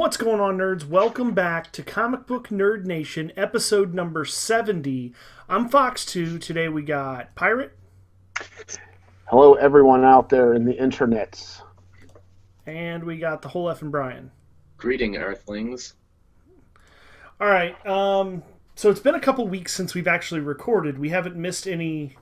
What's going on, nerds? Welcome back to Comic Book Nerd Nation, episode number 70. I'm Fox2. Today we got Pirate. Hello, everyone out there in the internets. And we got the whole effing Brian. Greeting, Earthlings. All right, so it's been a couple weeks since we've actually recorded. We haven't missed any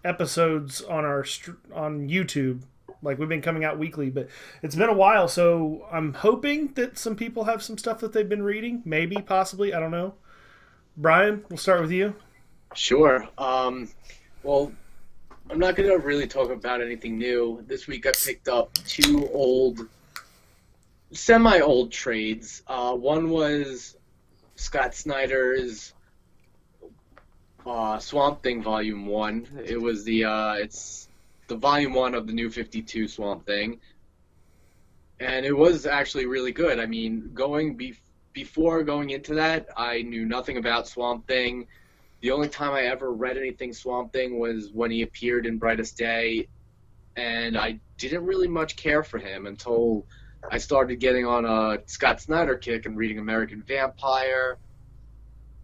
episodes on on YouTube. Like, we've been coming out weekly, but it's been a while, so I'm hoping that some people have some stuff that they've been reading. Maybe, possibly, I don't know. Brian, we'll start with you. Sure. Well, I'm not going to really talk about anything new. This week I picked up two semi-old trades. One was Scott Snyder's Swamp Thing Volume 1. It was it's the Volume 1 of the New 52 Swamp Thing. And it was actually really good. I mean, before going into that, I knew nothing about Swamp Thing. The only time I ever read anything Swamp Thing was when he appeared in Brightest Day, and I didn't really much care for him until I started getting on a Scott Snyder kick and reading American Vampire,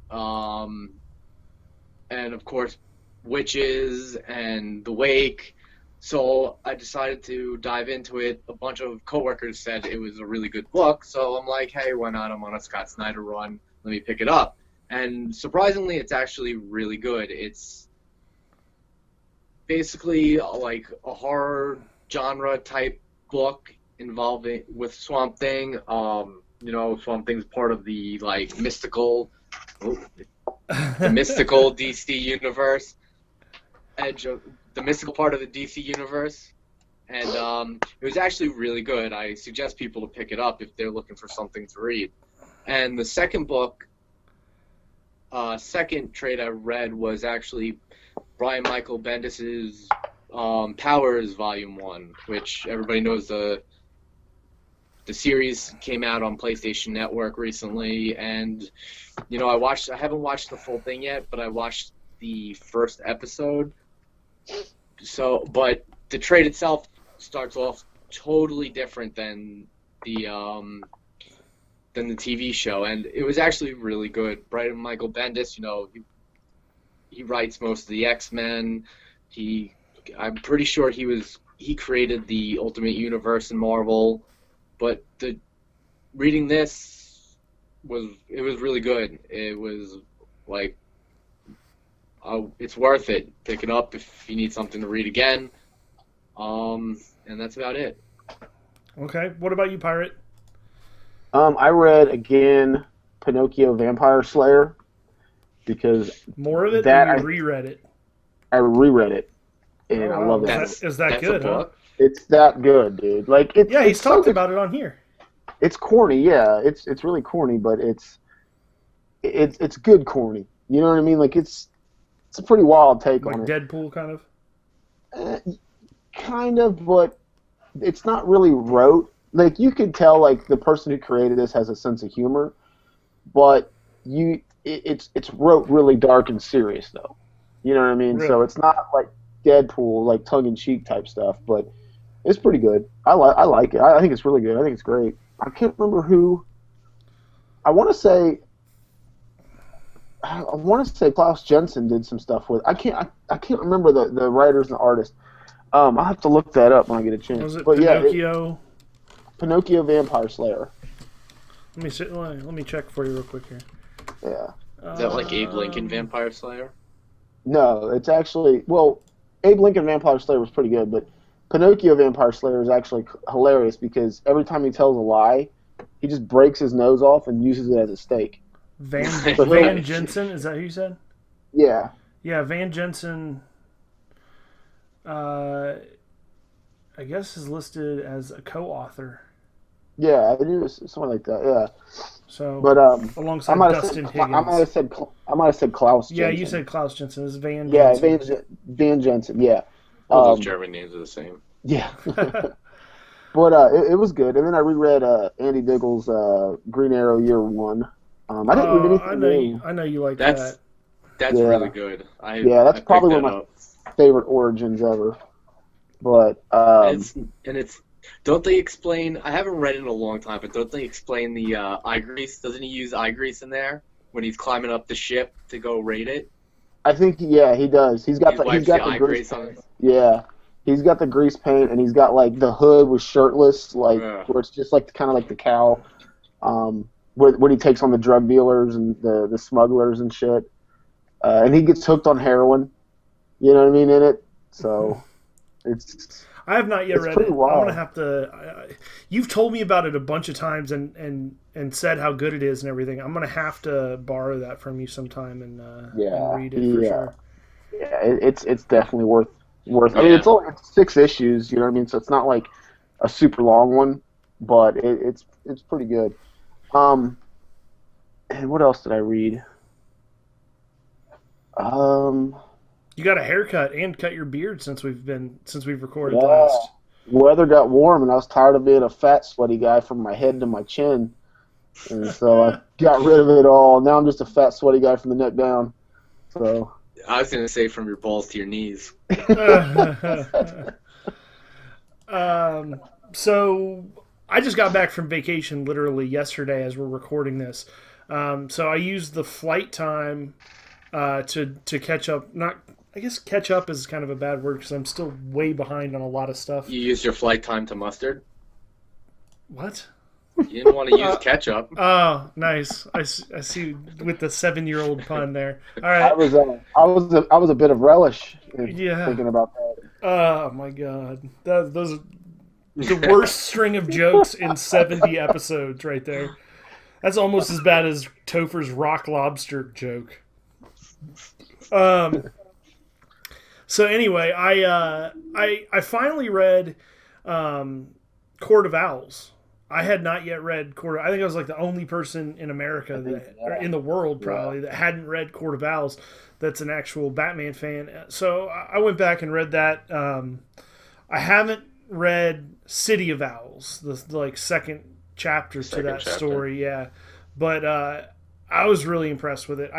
and of course Witches and The Wake. So I decided to dive into it. A bunch of coworkers said it was a really good book, so I'm like, hey, why not? I'm on a Scott Snyder run. Let me pick it up. And surprisingly, it's actually really good. It's basically like a horror genre type book involving with Swamp Thing. Swamp Thing's part of the mystical DC universe, the mystical part of the DC universe, and it was actually really good. I suggest people to pick it up if they're looking for something to read. And the second trade I read was actually Brian Michael Bendis's Powers Volume 1, which everybody knows the series came out on PlayStation Network recently, and I haven't watched the full thing yet, but I watched the first episode. But the trade itself starts off totally different than the TV show, and it was actually really good. Brian Michael Bendis, he writes most of the XMen. I'm pretty sure he created the Ultimate Universe in Marvel, but reading this was really good. It was like, it's worth it. Pick it up if you need something to read again. And that's about it. Okay, what about you, Pirate? I read again Pinocchio Vampire Slayer because more of it. Or you reread it. I reread it, and I love it. Is that good? Huh? It's that good, dude. He's talked about it on here. It's corny, yeah. It's really corny, but it's good corny. You know what I mean? It's a pretty wild take on it. Like Deadpool, kind of? Kind of, but it's not really rote. You could tell, the person who created this has a sense of humor, but it's wrote really dark and serious, though. You know what I mean? Really? So it's not like Deadpool, tongue-in-cheek type stuff, but it's pretty good. I like it. I think it's really good. I think it's great. I can't remember who. I want to say Klaus Jensen did some stuff with. I can't remember the writers and the artists. I'll have to look that up when I get a chance. Was it but Pinocchio? Yeah, Pinocchio Vampire Slayer. Let me check for you real quick here. Yeah. Is that like Abe Lincoln Vampire Slayer? No, it's actually Abe Lincoln Vampire Slayer was pretty good, but Pinocchio Vampire Slayer is actually hilarious because every time he tells a lie, he just breaks his nose off and uses it as a stake. Van Jensen, is that who you said? Yeah. Yeah, Van Jensen, I guess is listed as a co-author. Yeah, I knew something like that. Yeah. So, but alongside Dustin Higgins. I might have said Klaus Jensen. Yeah, you said Klaus Jensen. This is Van Jensen. Yeah, Van Jensen. Yeah. All those German names are the same. Yeah. But it was good. And then I reread Andy Diggle's Green Arrow Year One. I didn't read anything. I know you like that. That's really good. That's probably one of my favorite origins ever. But it's Don't they explain? I haven't read it in a long time, but don't they explain the eye grease? Doesn't he use eye grease in there when he's climbing up the ship to go raid it? I think yeah, he does. He's got He the wipes the eye grease on it. yeah. He's got the grease paint, and he's got like the hood was shirtless, like where it's just like kind of like the cowl. When he takes on the drug dealers and the smugglers and shit, and he gets hooked on heroin. You know what I mean in it. So it's. I have not yet read it. Wild. I'm gonna have to. You've told me about it a bunch of times and said how good it is and everything. I'm gonna have to borrow that from you sometime and read it for sure. Yeah, it's definitely worth. I mean, it's 6 issues. You know what I mean? So it's not like a super long one, but it's pretty good. And what else did I read? You got a haircut and cut your beard since we've recorded last. The weather got warm, and I was tired of being a fat, sweaty guy from my head to my chin, and so I got rid of it all. Now I'm just a fat, sweaty guy from the neck down. So I was gonna say from your balls to your knees. So I just got back from vacation literally yesterday as we're recording this. So I used the flight time to catch up. I guess catch up is kind of a bad word because I'm still way behind on a lot of stuff. You used your flight time to mustard? What? You didn't want to use ketchup. Oh, nice. I see with the 7-year-old pun there. All right. I was a bit of relish thinking about that. Oh my god. Those are the worst string of jokes in 70 episodes right there. That's almost as bad as Topher's rock lobster joke. So anyway, I finally read Court of Owls. I had not yet read I think I was like the only person in America or in the world probably that hadn't read Court of Owls. That's an actual Batman fan. So I went back and read that. I haven't read City of Owls, the like second chapter to that story. Yeah, but I was really impressed with it.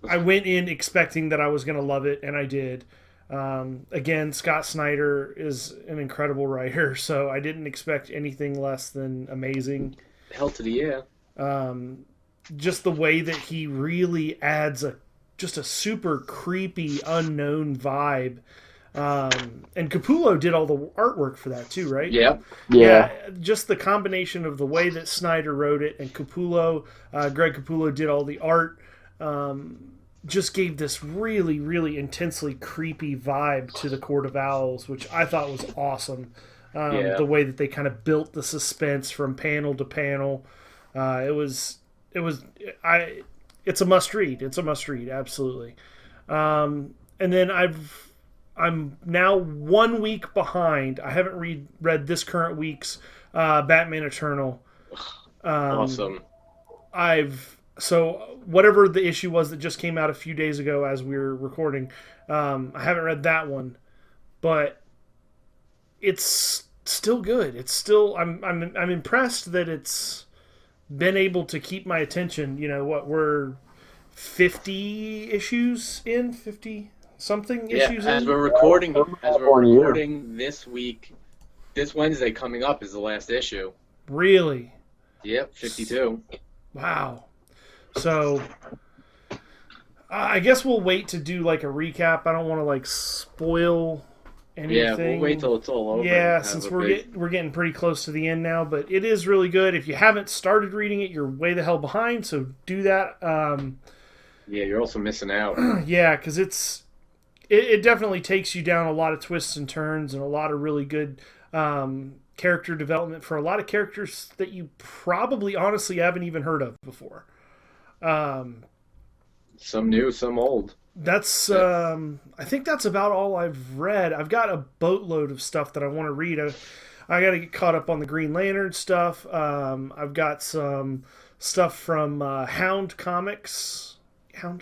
I went in expecting that I was going to love it, and I did. Again, Scott Snyder is an incredible writer, so I didn't expect anything less than amazing. Hell to the yeah. Just the way that he really adds just a super creepy, unknown vibe. And Capullo did all the artwork for that too, right? Yeah. Just the combination of the way that Snyder wrote it and Capullo, Greg Capullo did all the art. Just gave this really, really intensely creepy vibe to the Court of Owls, which I thought was awesome. The way that they kind of built the suspense from panel to panel. It's a must read. It's a must read, absolutely. And then I'm now 1 week behind. I haven't read this current week's Batman Eternal. Awesome. So whatever the issue was that just came out a few days ago as we were recording, I haven't read that one, but it's still good. It's still I'm impressed that it's been able to keep my attention. You know what, we're 50 issues in, 50 something issues in. As we're recording this week, this Wednesday coming up is the last issue. Really? Yep, 52. Wow. So, I guess we'll wait to do like a recap. I don't want to like spoil anything. Yeah, we'll wait till it's all over. Yeah, since we're getting pretty close to the end now, but it is really good. If you haven't started reading it, you're way the hell behind. So do that. Yeah, you're also missing out. Yeah, because it definitely takes you down a lot of twists and turns and a lot of really good character development for a lot of characters that you probably honestly haven't even heard of before. Some new, some old. That's I think that's about all I've read. I've got a boatload of stuff that I want to read. I got to get caught up on the Green Lantern stuff. I've got some stuff from Hound Comics.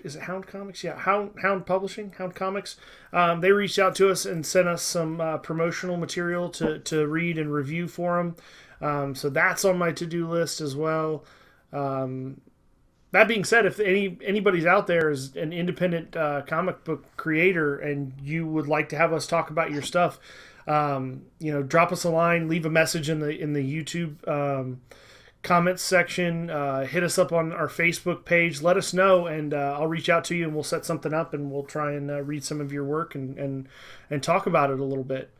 Is it Hound Comics? Yeah, Hound Publishing, Hound Comics. They reached out to us and sent us some promotional material to read and review for them. So that's on my to-do list as well. That being said, if anybody's out there is an independent comic book creator and you would like to have us talk about your stuff, Drop us a line, leave a message in the YouTube comments section. Hit us up on our Facebook page. Let us know, and I'll reach out to you, and we'll set something up, and we'll try and read some of your work and talk about it a little bit.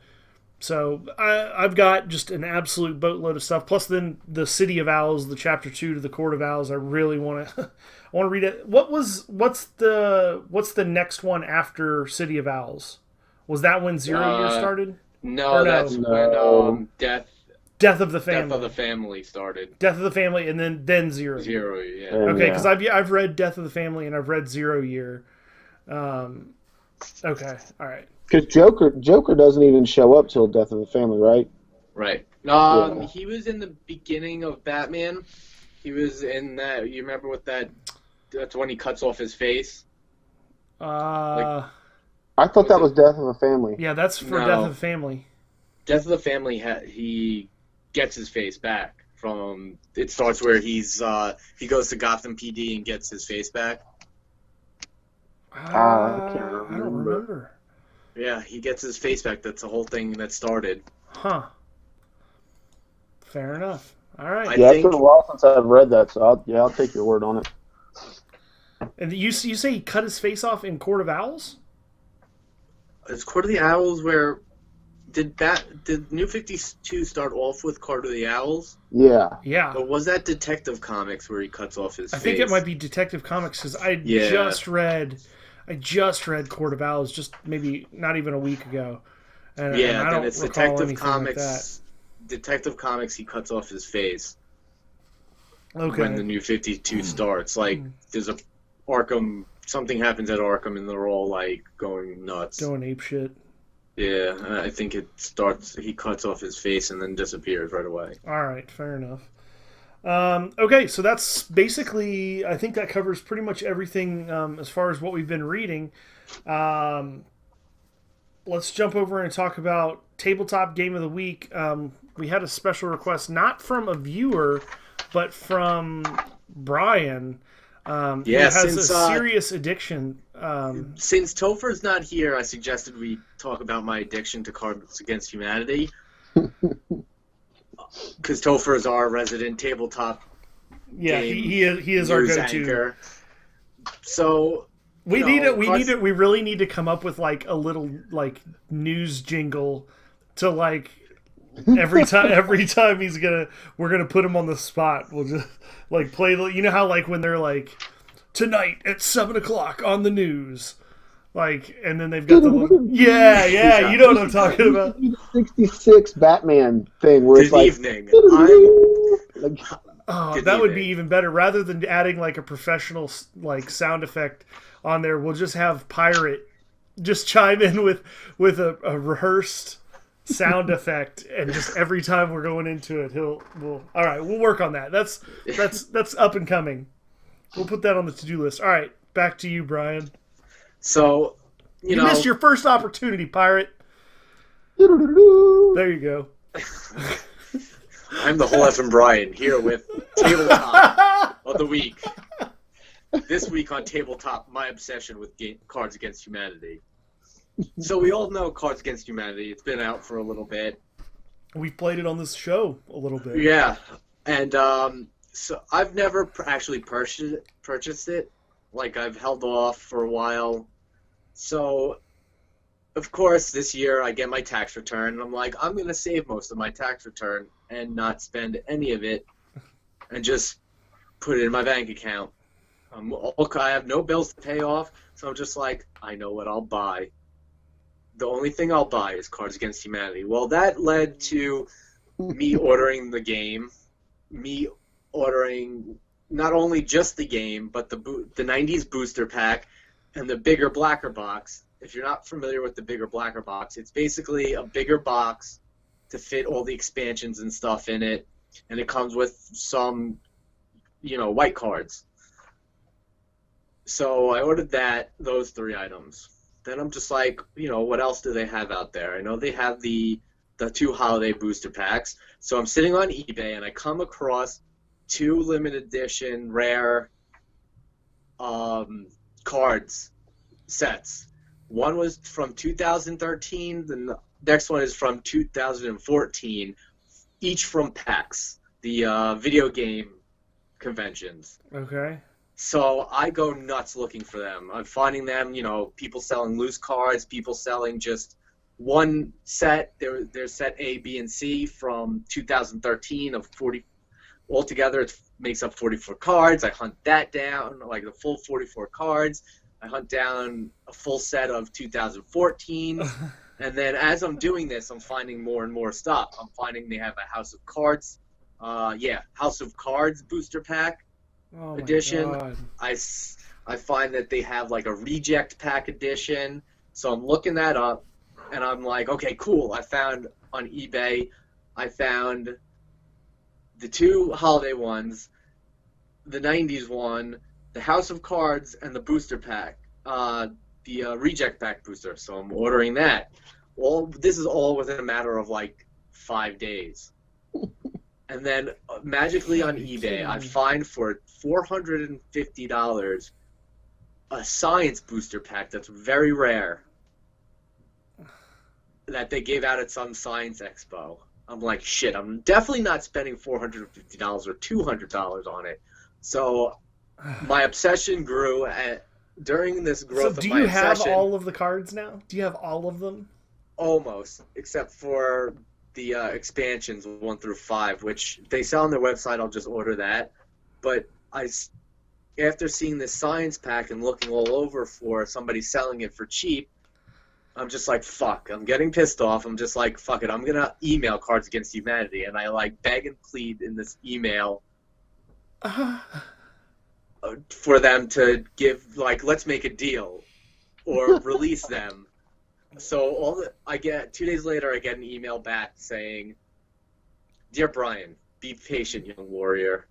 So I've got just an absolute boatload of stuff. Plus, then the City of Owls, the Chapter 2 to the Court of Owls. I really want to I want to read it. What's the next one after City of Owls? Was that when Zero Year started? No, that's when Death of the Family. Death of the Family started. Death of the Family, and then Zero Year. Zero, yeah. Okay, because I've read Death of the Family and I've read 0 Year. Okay, all right. Because Joker doesn't even show up till Death of the Family, right? Right. He was in the beginning of Batman. He was in that. You remember what that? That's when he cuts off his face. I thought that was Death of the Family. Yeah, that's for Death of the Family. Death of the Family. He gets his face back from. It starts where he goes to Gotham PD and gets his face back. I can't remember. I don't remember. Yeah, he gets his face back. That's the whole thing that started. Huh. Fair enough. All right. It's been a while since I've read that, so I'll take your word on it. And you say he cut his face off in Court of Owls? It's Court of the Owls where did New 52 start off with Court of the Owls? Yeah. Yeah. Or was that Detective Comics where he cuts off his face? I think it might be Detective Comics because I just read Court of Owls just maybe not even a week ago. And I don't it's recall Detective Comics. like that. Detective Comics, he cuts off his face. Okay. When the New 52 starts, like there's a Arkham, something happens at Arkham, and they're all like going nuts, going ape shit. Yeah, I think it starts. He cuts off his face and then disappears right away. All right, fair enough. Okay, so that's basically. I think that covers pretty much everything as far as what we've been reading. Let's jump over and talk about Tabletop Game of the Week. We had a special request, not from a viewer, but from Brian. Who has a serious addiction. Since Topher's not here, I suggested we talk about my addiction to Cards Against Humanity. Because Topher is our resident tabletop. Yeah, he is our go-to. Anchor. So we really need to come up with like a little like news jingle to like every time we're gonna put him on the spot. We'll just like play how like when they're like tonight at 7:00 on the news, like, and then they've got the you know what I'm talking about. 66 Batman thing where it's like evening. That would be even better. Rather than adding like a professional like sound effect on there, we'll just have Pirate just chime in with a rehearsed sound effect, and just every time we're going into it, all right, we'll work on that. That's up and coming. We'll put that on the to-do list. All right, back to you, Brian. So you missed your first opportunity, Pirate. There you go. I'm the whole effing Brian here with Tabletop of the Week. This week on Tabletop, my obsession with Cards Against Humanity. So we all know Cards Against Humanity. It's been out for a little bit. We've played it on this show a little bit. Yeah, and so I've never actually purchased it. Like, I've held off for a while. So, of course, this year I get my tax return, and I'm like, I'm going to save most of my tax return and not spend any of it and just put it in my bank account. I have no bills to pay off, so I'm just like, I know what I'll buy. The only thing I'll buy is Cards Against Humanity. Well, that led to me ordering the game, me ordering not only just the game, but the 90s booster pack and the bigger, blacker box. If you're not familiar with the bigger, blacker box, it's basically a bigger box to fit all the expansions and stuff in it, and it comes with some, white cards. So I ordered those 3 items. Then I'm just like, what else do they have out there? I know they have the 2 holiday booster packs. So I'm sitting on eBay and I come across 2 limited edition rare cards sets. One was from 2013, next one is from 2014, each from PAX, the video game conventions. Okay. So I go nuts looking for them. I'm finding them, people selling loose cards, people selling just one set. There's set A, B, and C from 2013 of 40. Altogether, it makes up 44 cards. I hunt that down, like the full 44 cards. I hunt down a full set of 2014. And then as I'm doing this, I'm finding more and more stuff. I'm finding they have a House of Cards. House of Cards booster pack edition. God. I find that they have like a reject pack edition. So I'm looking that up, and I'm like, okay, cool. I found on eBay, I found the two holiday ones, the 90s one, the House of Cards, and the booster pack, the reject pack booster. So I'm ordering that. This is all within a matter of like 5 days. And then magically on eBay, I find for $450 a science booster pack that's very rare that they gave out at some science expo. I'm like, shit, I'm definitely not spending $450 or $200 on it. So my obsession grew during this growth of my obsession. So do you have all of the cards now? Do you have all of them? Almost, except for the expansions 1 through 5, which they sell on their website. I'll just order that. But after seeing this science pack and looking all over for somebody selling it for cheap, I'm just like, fuck. I'm getting pissed off. I'm just like, fuck it. I'm going to email Cards Against Humanity. And I like beg and plead in this email for them to give, like, let's make a deal or release them. So I get 2 days later, I get an email back saying, "Dear Brian, be patient, young warrior,"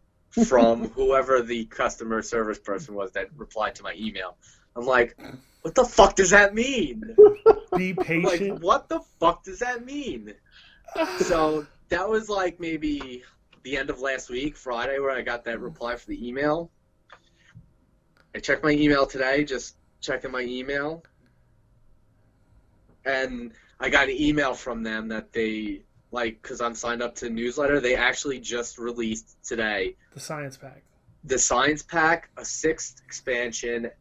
from whoever the customer service person was that replied to my email. I'm like, what the fuck does that mean? Be patient. Like, what the fuck does that mean? So that was like maybe the end of last week, Friday, where I got that reply for the email. I checked my email today, just checking my email. And I got an email from them that they, like, because I'm signed up to the newsletter, they actually just released today The science pack. the science pack, a 6th expansion,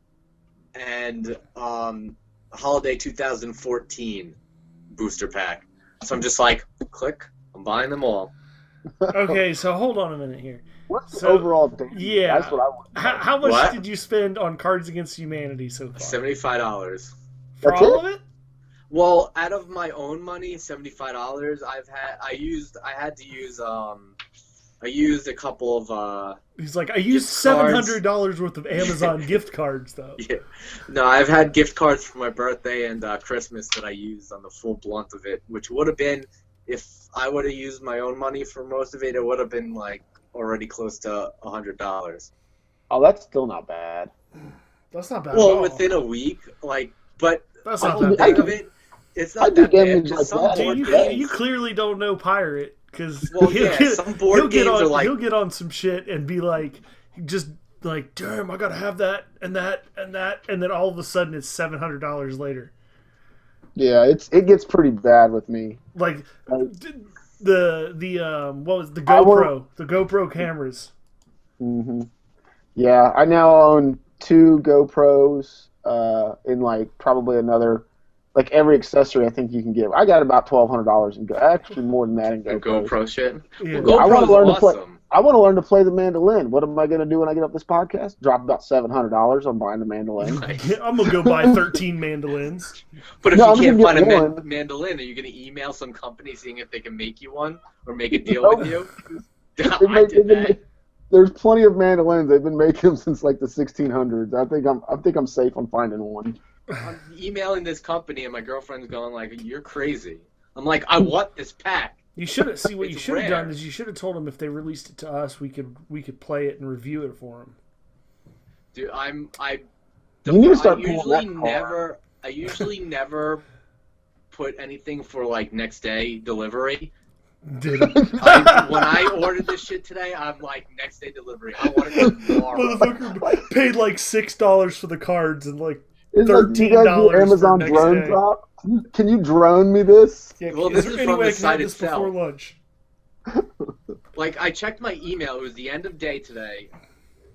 and Holiday 2014 booster pack. So I'm just like, click, I'm buying them all. Okay, so hold on a minute here. What's So, the overall damage? yeah. That's what I want. How much What? did you spend on Cards Against Humanity so far? $75. For That's all it? of it? Well, out of my own money, $75. I used a couple of He's like, I used Gift cards. $700 worth of Amazon gift cards, though. yeah. No, I've had gift cards for my birthday and Christmas that I used on the full blunt of it, which would have been, if I would have used my own money for most of it, it would have been like already close to $100. Oh, that's still not bad. That's not bad at Well, all. within a week, like, but That's the not whole that thing bad. of it, it's I not do that bad. damage Just like some that. board You, games. you clearly don't know Pirate, because Well, yeah, some board games are like- he'll get on some shit and be like, just like, damn, I gotta have that and that and that, and then all of a sudden it's $700 later. Yeah, it gets pretty bad with me. Like Uh, what was the I GoPro? The GoPro cameras. hmm Yeah, I now own 2 GoPros, in like probably another, like every accessory I think you can get. I got about $1,200 in actually more than that in The GoPros. GoPro shit. Yeah. Well, I wanna GoPro's learn to play- awesome. I want to learn to play the mandolin. What am I going to do when I get up this podcast? Drop about $700 on buying the mandolin. I'm gonna go buy 13 mandolins. But if No, I'm you can't gonna find get a one. mandolin, are you going to email some company seeing if they can make you one or make a deal with you? They've I made- did they've been that. There's plenty of mandolins. They've been making them since like the 1600s. I think I'm safe on finding one. I'm emailing this company and my girlfriend's going like, "You're crazy." I'm like, "I want this pack." You should see what you It's should have rare. done is you should have told them if they released it to us, we could play it and review it for them. Dude, You need to start pulling that I usually never put anything for like next day delivery. Did When I ordered this shit today, I'm like, next day delivery. I want it tomorrow. Motherfucker paid like $6 for the cards and like It's like, you guys do Amazon drone drop? Can you drone me this? Yeah, Well, is this there is any from way the I can have site this itself. before lunch? Like, I checked my email. It was the end of day today.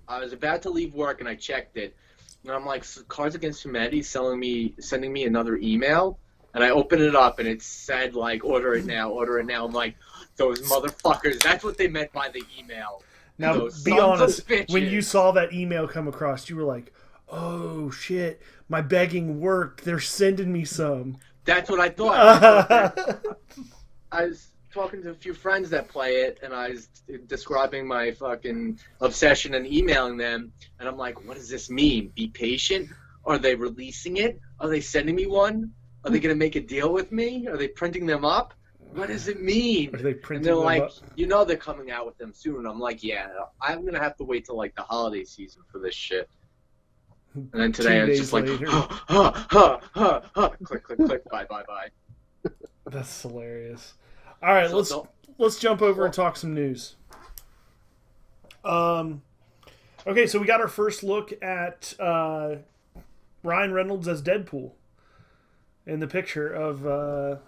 I was about to leave work, and I checked it. And I'm like, Cards Against Humanity sending me another email. And I opened it up, and it said, like, order it now, order it now. I'm like, those motherfuckers. That's what they meant by the email. Now, Those be sons of honest. bitches. When you saw that email come across, you were like, "Oh shit, my begging worked. They're sending me some." That's what I thought. I was talking to a few friends that play it, and I was describing my fucking obsession and emailing them, and I'm like, what does this mean? Be patient? Are they releasing it? Are they sending me one? Are they going to make a deal with me? Are they printing them up? What does it mean? Are they And printing they're them like, up? you know they're coming out with them soon. I'm like, yeah, I'm going to have to wait till, like, the holiday season for this shit. And then today I was just like, later. click, click, click, bye, bye, bye. That's hilarious. All right, let's jump over and talk some news. Okay, so we got our first look at Ryan Reynolds as Deadpool in the picture of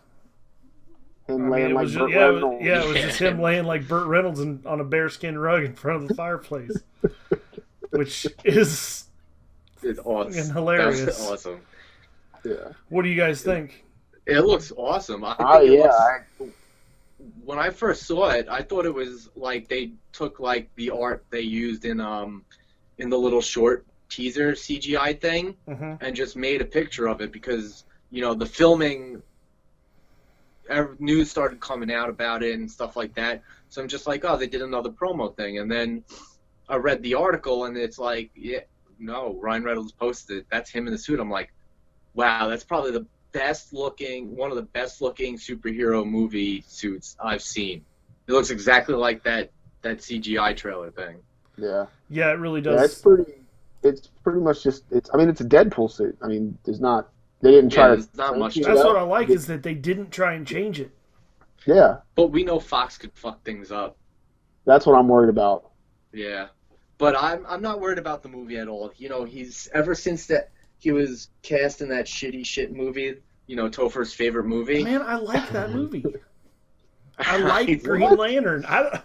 Him laying like Burt it Reynolds. was just him laying like Burt Reynolds on a bearskin rug in front of the fireplace, which is It's awesome. hilarious. That's awesome. Yeah. What do you guys think? It looks awesome. When I first saw it, I thought it was like they took like the art they used in the little short teaser CGI thing and just made a picture of it because, you know, the filming news started coming out about it and stuff like that. So I'm just like, oh, they did another promo thing. And then I read the article and it's like, yeah, no, Ryan Reynolds posted it. That's him in the suit. I'm like, wow, that's probably one of the best looking superhero movie suits I've seen. It looks exactly like that CGI trailer thing. Yeah. Yeah, it really does. Yeah, it's pretty much just it's a Deadpool suit. I mean, they didn't try to not much. That's what I like is that they didn't try and change it. Yeah. But we know Fox could fuck things up. That's what I'm worried about. Yeah. But I'm not worried about the movie at all. You know, he's ever since that he was cast in that shit movie, you know, Topher's favorite movie. Man, I like that movie. I like Green Lantern. I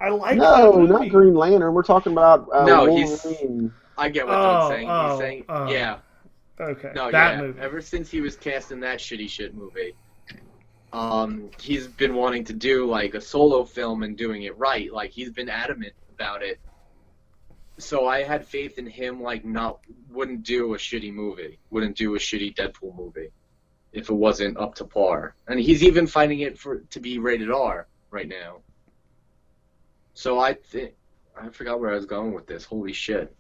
like that No, movie. not Green Lantern. We're talking about No, Wolverine. I get what I'm saying. He's saying, oh. yeah. Okay. No, that yeah. movie. Ever since he was cast in that shit movie, he's been wanting to do like a solo film and doing it right. Like he's been adamant about it. So I had faith in him. Like, wouldn't do a shitty movie. Wouldn't do a shitty Deadpool movie if it wasn't up to par. And he's even fighting it to be rated R right now. So I forgot where I was going with this. Holy shit.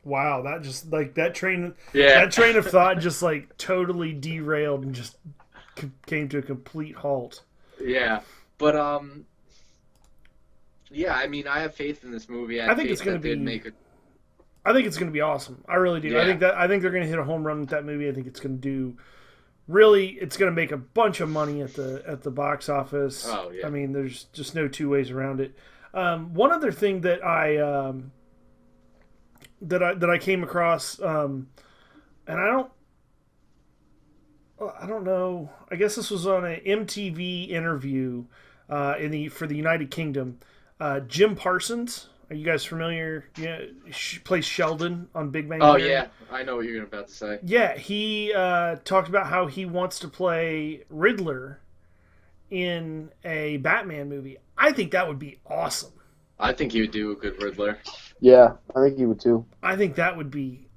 Wow, that just like that train of thought just like totally derailed and just came to a complete halt. Yeah, but yeah, I mean, I have faith in this movie. I think it's going to be. I think it's going to be awesome. I really do. Yeah. I think they're going to hit a home run with that movie. I think it's going to do. Really, it's going to make a bunch of money at the box office. Oh yeah. I mean, there's just no two ways around it. One other thing that I came across, and I don't know. I guess this was on an MTV interview for the United Kingdom. Jim Parsons, are you guys familiar? Yeah, plays Sheldon on Big Bang Theory. Oh yeah, I know what you're about to say. Yeah, he talked about how he wants to play Riddler in a Batman movie. I think that would be awesome. I think he would do a good Riddler. Yeah, I think he would too. I think that would be.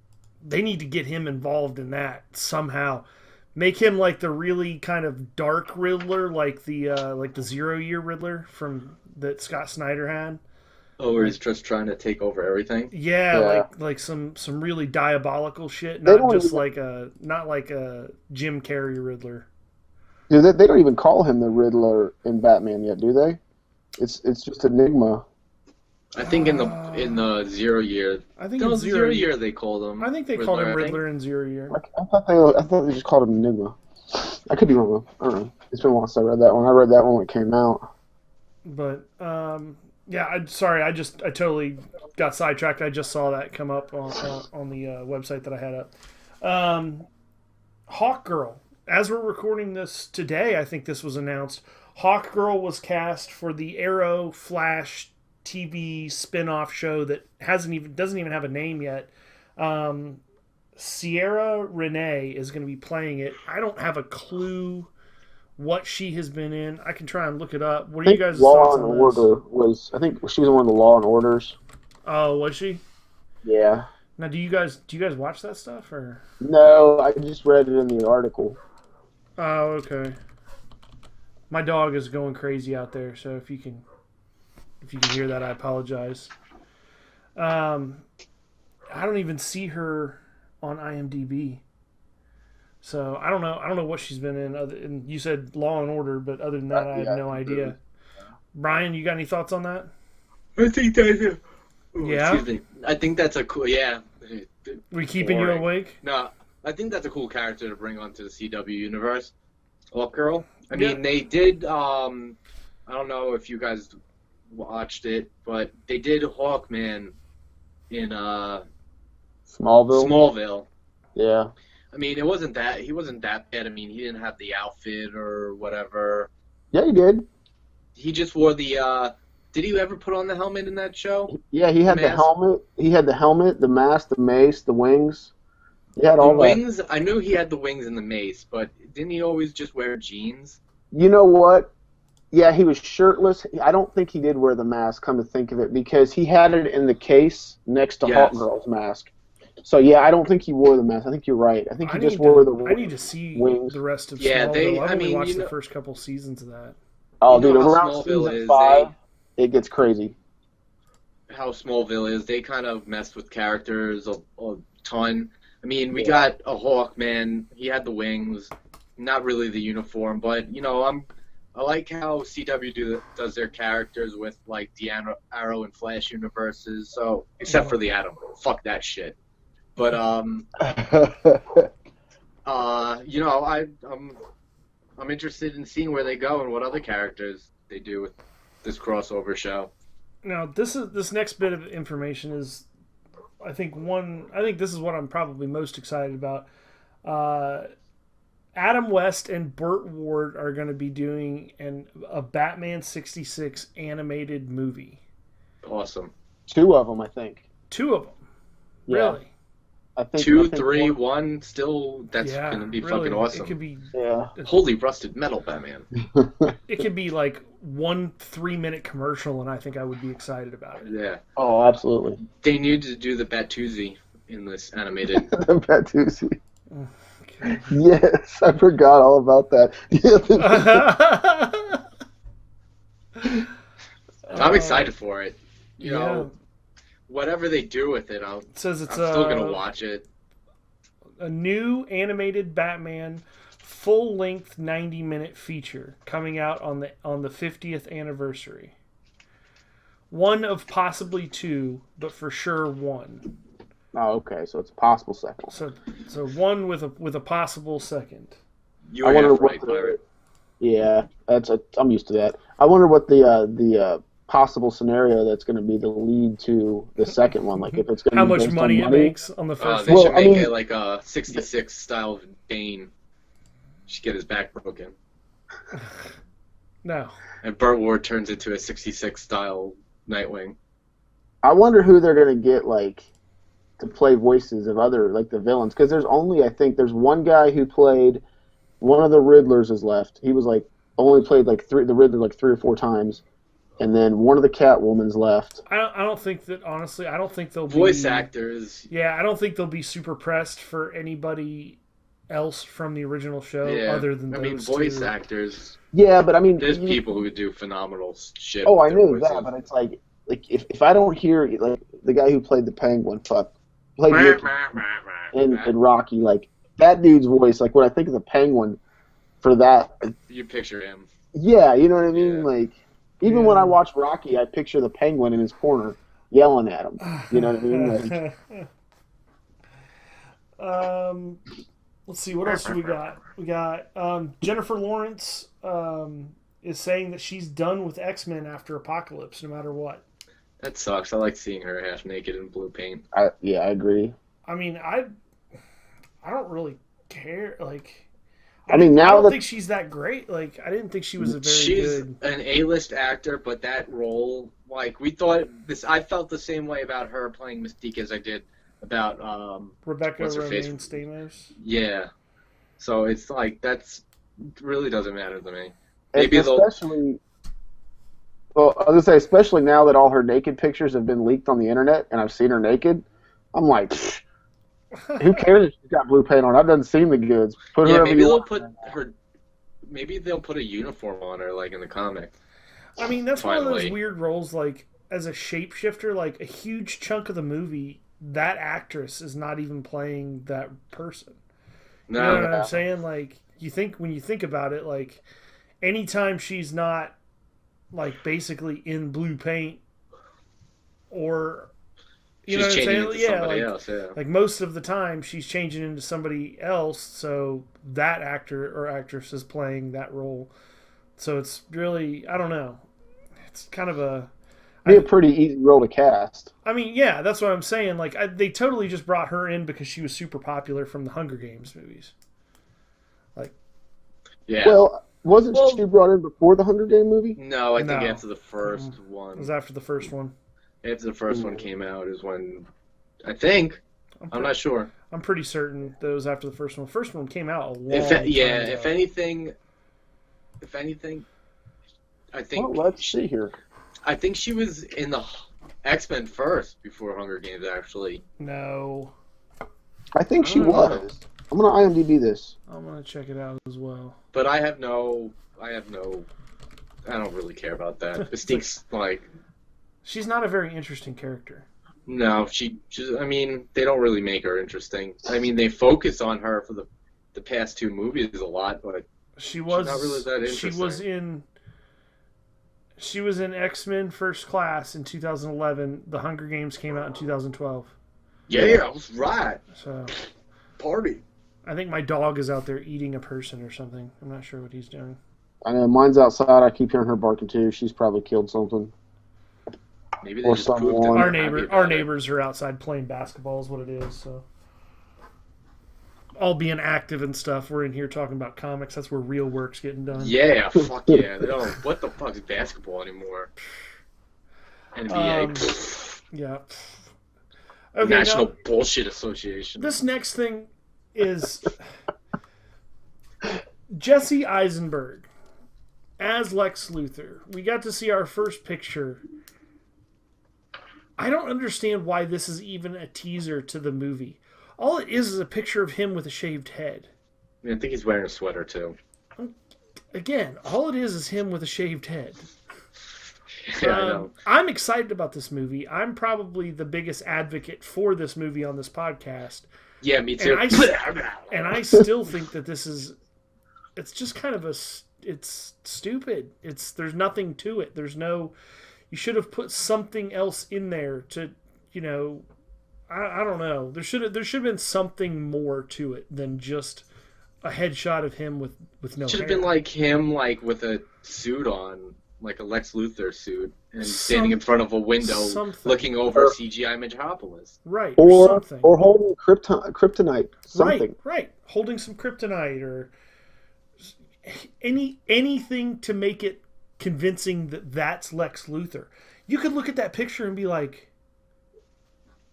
They need to get him involved in that somehow. Make him like the really kind of dark Riddler, like the 0 Year Riddler that Scott Snyder had. Oh, where he's just trying to take over everything. Yeah. like some really diabolical shit, not like a Jim Carrey Riddler. Dude, they don't even call him the Riddler in Batman yet, do they? It's just Enigma. I think in the 0 Year. I think in in 0 Year they called him. I think they called him Riddler in 0 Year. I thought they just called him Enigma. I could be wrong. I don't know. It's been a while since I read that one. I read that one when it came out. But yeah, I'm sorry. I totally got sidetracked. I just saw that come up on the website that I had up. Um, Hawkgirl. As we're recording this today, I think this was announced. Hawkgirl was cast for the Arrow Flash TV spin-off show that doesn't even have a name yet. Sierra Renee is going to be playing it. I don't have a clue what she has been in. I can try and look it up. What are I you think guys' Law thoughts and on this? Order was. I think she was in one of the Law and Orders. Oh, was she? Yeah. Now, do you guys watch that stuff or? No, I just read it in the article. Oh, okay. My dog is going crazy out there, so if you can hear that, I apologize. I don't even see her on IMDb, so I don't know what she's been in. And you said Law and Order, but other than that, I have no idea. Brian, you got any thoughts on that? I think that's a. Yeah? Excuse me. I think that's a cool. Yeah. We keeping you awake? No, I think that's a cool character to bring onto the CW universe. Hawkgirl. I mean, they did. I don't know if you guys watched it, but they did Hawkman in Smallville. Yeah. I mean, he wasn't that bad. I mean, he didn't have the outfit or whatever. Yeah, he did. He just wore the. Did he ever put on the helmet in that show? Yeah, he had the helmet. He had the helmet, the mask, the mace, the wings. He had all the wings. I knew he had the wings and the mace, but didn't he always just wear jeans? You know what? Yeah, he was shirtless. I don't think he did wear the mask, come to think of it, because he had it in the case next to Hawkgirl's mask. So, yeah, I don't think he wore the mask. I think you're right. I think he just wore the wings. I need to see the rest of Smallville. I've only watched the first couple seasons of that. Oh, dude, around season 5, it gets crazy. How Smallville is. They kind of messed with characters a ton. I mean, we got a Hawkman. He had the wings. Not really the uniform, but, you know, I like how CW does their characters with, like, the Arrow and Flash universes. So, except for the Atom. Fuck that shit. But, you know, I'm interested in seeing where they go and what other characters they do with this crossover show. Now, this next bit of information is, I think this is what I'm probably most excited about. Adam West and Burt Ward are going to be doing a Batman 66 animated movie. Awesome. 2 of them, I think. 2 of them. Yeah. Really? I think 2, 3, 1. Still, that's going to be fucking awesome. It could be. Yeah. Holy rusted metal, Batman. It could be like 1 3-minute commercial, and I think I would be excited about it. Yeah. Oh, absolutely. They need to do the Batuzzi in this animated. The Batuzzi. Okay. Yes, I forgot all about that. I'm excited for it. You know, whatever they do with it, I'm still going to watch it. A new animated Batman full-length 90-minute feature coming out on the 50th anniversary. One of possibly 2, but for sure 1. Oh, okay. So it's a possible second. So 1 with a possible second. You are right, Pirate. Yeah, I'm used to that. I wonder what the possible scenario that's going to be the lead to the second one. Like if it's going to be how much money it makes on the first. They should make it like a 66 style of Bane. Should get his back broken. No. And Burt Ward turns into a 66 style Nightwing. I wonder who they're going to get to play voices of other the villains, because I think there's one guy who played one of the Riddlers is left. He was only played the Riddler 3 or 4 times. And then one of the Catwoman's left. I don't think that, honestly, I don't think they'll be... Voice actors. Yeah, I don't think they'll be super pressed for anybody else from the original show other than those voice 2. Actors. Yeah, but I mean... There's people who do phenomenal shit. Oh, I knew that, but it's if I don't hear, the guy who played the Penguin, played Mickey and Rocky, that dude's voice, when I think of the Penguin for that... You picture him. Yeah, you know what I mean? Yeah. Even when I watch Rocky, I picture the Penguin in his corner yelling at him. You know what I mean? Let's see, what else do we got? We got Jennifer Lawrence is saying that she's done with X-Men after Apocalypse, no matter what. That sucks. I like seeing her half naked in blue paint. Yeah, I agree. I mean, I I don't really care. Like, I mean, I now don't that think she's that great. Like, I didn't think she was a very She's good. an A-list actor, but that role, like we thought this, I felt the same way about her playing Mystique as I did about Rebecca what's her face? Romaine Stamos. Yeah. So it's like really doesn't matter to me. and Maybe they'll. especially, well, I was gonna say, especially now that all her naked pictures have been leaked on the internet, and I've seen her naked, I'm like, pfft, who cares if she's got blue paint on? I've done seen the goods. Put Yeah, whoever maybe you they'll want. put her. Maybe they'll put a uniform on her, like in the comic. I mean, that's one of those Finally. weird roles. Like, as a shapeshifter, like a huge chunk of the movie, that actress is not even playing that person. You know No, what I'm saying? Like, when you think about it, like, anytime she's not, like, basically in blue paint, or you know she's what I'm changing saying? into Yeah, somebody like, else. Yeah. like most of the time she's changing into somebody else, so that actor or actress is playing that role. So it's really, I don't know. It's kind of a. Be a pretty easy role to cast. I mean, yeah, that's what I'm saying. Like, they totally just brought her in because she was super popular from the Hunger Games movies. Like, Yeah. Well, wasn't Well- she brought in before the Hunger Game movie? No, I think No. after the first it one. was after the first one. After the first one came out is when. I think. I'm not sure. I'm pretty certain that it was after the first one. The first one came out a long If time yeah, ago. if anything, I think Well, let's see here. I think she was in the X-Men first before Hunger Games actually. No. I think she I don't know. was. I'm gonna IMDb this. I'm going to check it out as well. But I don't really care about that. Mystique's like She's not a very interesting character. no, she's I mean, they don't really make her interesting. I mean, they focus on her for the past two movies a lot, but She was not really that she interesting. was in X-Men First Class in 2011. The Hunger Games came out in 2012. yeah, I was right. So Party. I think my dog is out there eating a person or something. I'm not sure what he's doing. I know mine's outside. I keep hearing her barking too. She's probably killed something. Maybe they Or just proved that someone. they're Our happy about our it. neighbors are outside playing basketball is what it is. So all being active and stuff. We're in here talking about comics. That's where real work's getting done. Yeah, fuck yeah. They don't. What the fuck is basketball anymore? NBA. Yeah. Okay, National now, Bullshit Association. this next thing is Jesse Eisenberg as Lex Luthor. We got to see our first picture. I don't understand why this is even a teaser to the movie. All it is a picture of him with a shaved head. I think he's wearing a sweater too. Again, all it is him with a shaved head. Yeah, I know. I'm excited about this movie. I'm probably the biggest advocate for this movie on this podcast. Yeah, me too. And I still think that it's just kind of it's stupid. There's nothing to it. You should have put something else in there to, I don't know. There should have been something more to it than just a headshot of him with no Should have hair. been like him, like with a suit on, like a Lex Luthor suit, and standing in front of a window, something. looking over CGI Metropolis. Right, Or something. holding kryptonite. Something. Right. Holding some kryptonite or anything to make it convincing that that's Lex Luthor. You could look at that picture and be like,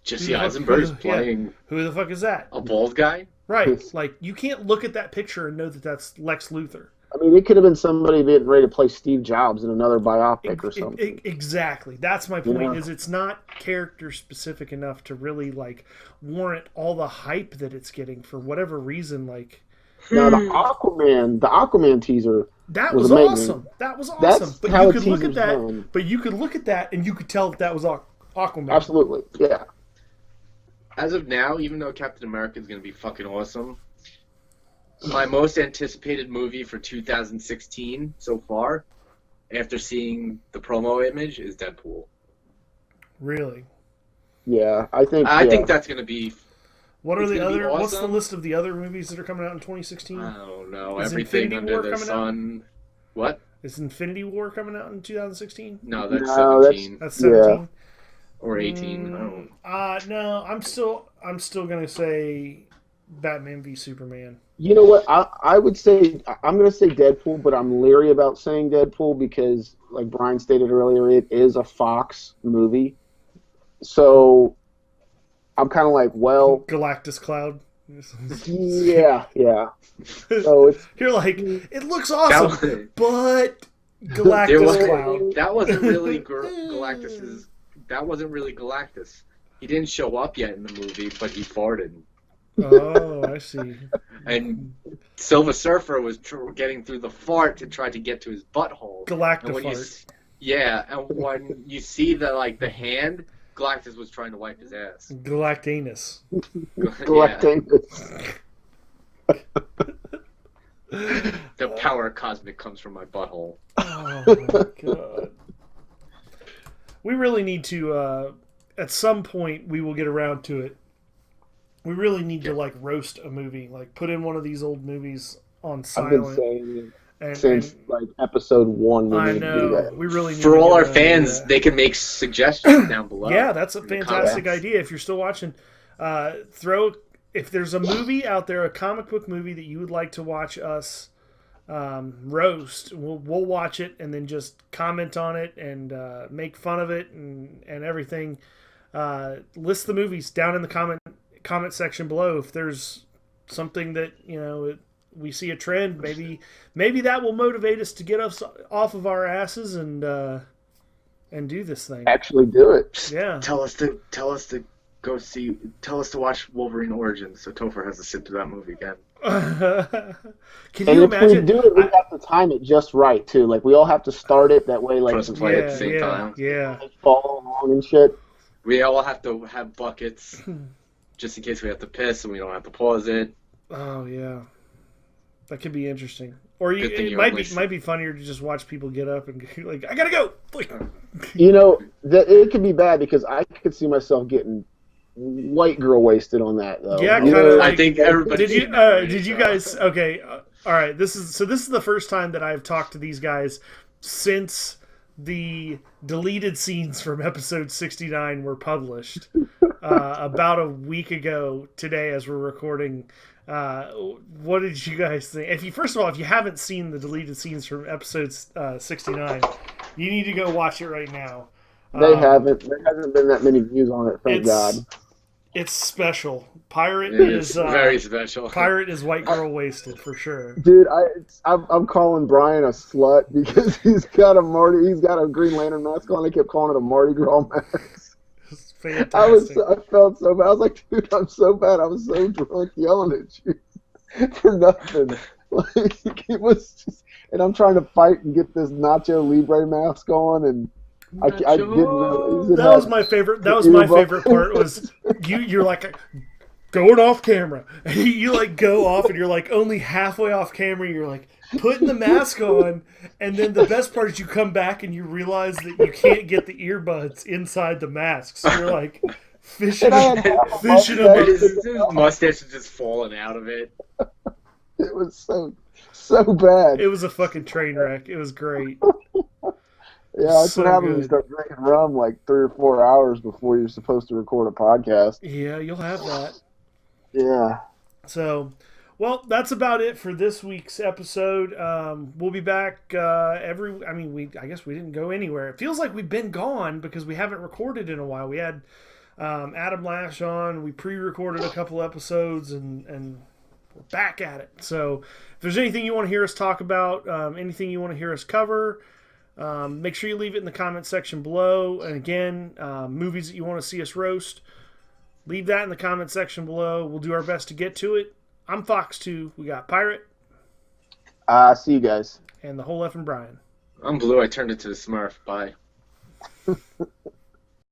Jesse Who the fuck- Eisenberg's yeah. playing who the fuck is that? a bald guy. Right. Like, you can't look at that picture and know that that's Lex Luthor. I mean, it could have been somebody being ready to play Steve Jobs in another biopic or something. Exactly. That's my point. Yeah. Is it's not character specific enough to really like warrant all the hype that it's getting for whatever reason. Like, Now the Aquaman teaser. that was was amazing. awesome. That was awesome. That's But how you a could look at teaser's that. done. But you could look at that and you could tell that was Aquaman. Absolutely, yeah. As of now, even though Captain America is going to be fucking awesome, my most anticipated movie for 2016 so far, after seeing the promo image, is Deadpool. Really. Yeah, I think. I think that's going to be. What are It's the gonna be other? What's the awesome. list of the other movies that are coming out in 2016? I don't know. Is Everything Infinity under War the coming out? sun. What? Is Infinity War coming out in 2016? No, that's No, that's- 17 That's Yeah. 17. or 18. I don't. No, I'm still gonna say Batman v Superman. You know what? I would say I'm going to say Deadpool, but I'm leery about saying Deadpool because, like Brian stated earlier, it is a Fox movie. So I'm kind of like, well, Galactus Cloud. yeah. So it's You're like, it looks awesome, but Galactus Cloud. That wasn't really Galactus's. That wasn't really Galactus. He didn't show up yet in the movie, but he farted. Oh, I see. And Silver Surfer was getting through the fart to try to get to his butthole. Galactifart. Yeah, and when you see the hand, Galactus was trying to wipe his ass. Galactanus. Galactanus. The power of cosmic comes from my butthole. Oh my god. We really need to, at some point, we will get around to it. We really need to roast a movie, put in one of these old movies on silent. I've been saying since episode 1. I know. We really need for all our fans, they can make suggestions down below. Yeah, that's a fantastic idea. If you're still watching, if there's a movie out there, a comic book movie that you would like to watch us roast, we'll watch it and then just comment on it and make fun of it and everything. List the movies down in the comment section below. If there's something that we see a trend, maybe that will motivate us to get us off of our asses and do this thing. Actually do it. Yeah. Tell us to watch Wolverine Origins, so Topher has to sit through that movie again. Can you imagine? If we do it, we have to time it just right too. We all have to start it that way. For us to play at the same time. Yeah. Follow along and shit. We all have to have buckets, just in case we have to piss and we don't have to pause it. Oh yeah, that could be interesting. Or it might be funnier to just watch people get up and I gotta go. It could be bad because I could see myself getting white girl wasted on that though. Yeah, kind of. I think everybody. Did you guys? Okay, all right. This is the first time that I've talked to these guys since the deleted scenes from episode 69 were published about a week ago today as we're recording. What did you guys think? First of all, if you haven't seen the deleted scenes from episode 69, you need to go watch it right now. They haven't. There hasn't been that many views on it, thank God. It's special. Pirate is very special. Pirate is white girl wasted for sure. Dude, I'm calling Brian a slut because he's got a Green Lantern mask on. I kept calling it a Mardi Gras mask. It's fantastic. I felt so bad. I was like, dude, I'm so bad. I was so drunk yelling at you for nothing. It was just, and I'm trying to fight and get this Nacho Libre mask on, and I didn't realize that was my favorite. That was my favorite part. Was you're going off camera. You go off and you're only halfway off camera. You're putting the mask on, and then the best part is you come back and you realize that you can't get the earbuds inside the mask. So you're fishing them. His mustache is just falling out of it. It was so bad. It was a fucking train wreck. It was great. Yeah, that's what happens when you start drinking rum 3 or 4 hours before you're supposed to record a podcast. Yeah, you'll have that. Yeah. So, well, that's about it for this week's episode. We'll be back I guess we didn't go anywhere. It feels like we've been gone because we haven't recorded in a while. We had Adam Lash on. We pre-recorded a couple episodes and we're back at it. So, if there's anything you want to hear us talk about, anything you want to hear us cover, make sure you leave it in the comment section below. And again, movies that you want to see us roast, leave that in the comment section below. We'll do our best to get to it. I'm Fox2. We got Pirate. See you guys. And the whole effing Brian. I'm Blue. I turned into the Smurf. Bye.